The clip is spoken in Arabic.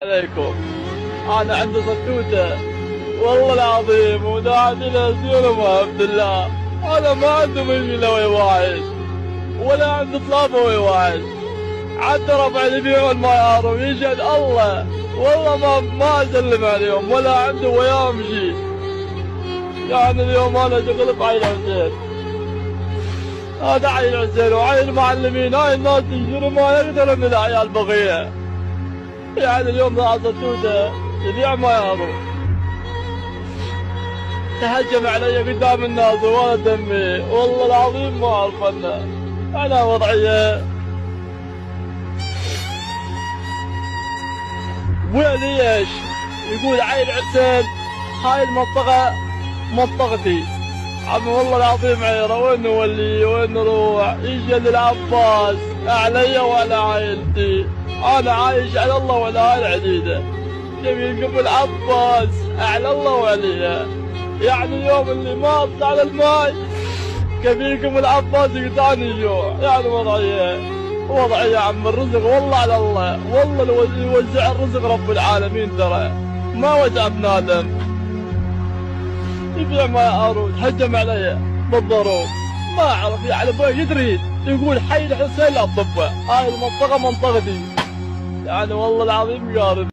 عليكم. انا عندي صدوته والله العظيم وداعي له زين عبد الله. انا ما عندي مشكله ويا واحد ولا عندي طلبه ويا واحد. حتى ربع يبيعون ما يعرف يشهد الله والله ما اسلم عليهم ولا عندي وياهم شيء. يعني اليوم انا شغل بعين حسين. هذا عين حسين وعين المعلمين. هاي الناس يشتروا ما يقدروا من العيال بقيه. يعني اليوم ذا صدوته يبيع ما يعرف. تهجم علي قدام الناس ولا دمي والله العظيم ما اعرف انا وضعيه. وين ايش؟ يقول عين حسين هاي المنطقة منطقتي. عمي والله العظيم عيره. وين نولي وين نروح؟ يجي للعباس علي وعلى عائلتي. انا عايش على الله وعلى هاي العديدة. جميل قبل عباس على الله وعليها. يعني اليوم اللي ما اطلع على الماي كبيركم العباس يقطعني الجوع. يعني وضعي يا عم الرزق والله على الله. والله لو يوزع الرزق رب العالمين ترى ما وزع بنادم. يبيع ما يعرف. هجم علي بالضروب ما اعرف يعني بوي يدري. يقول حي الحسين لا تطبه. هاي المنطقة منطقتي. يعني والله العظيم قارب.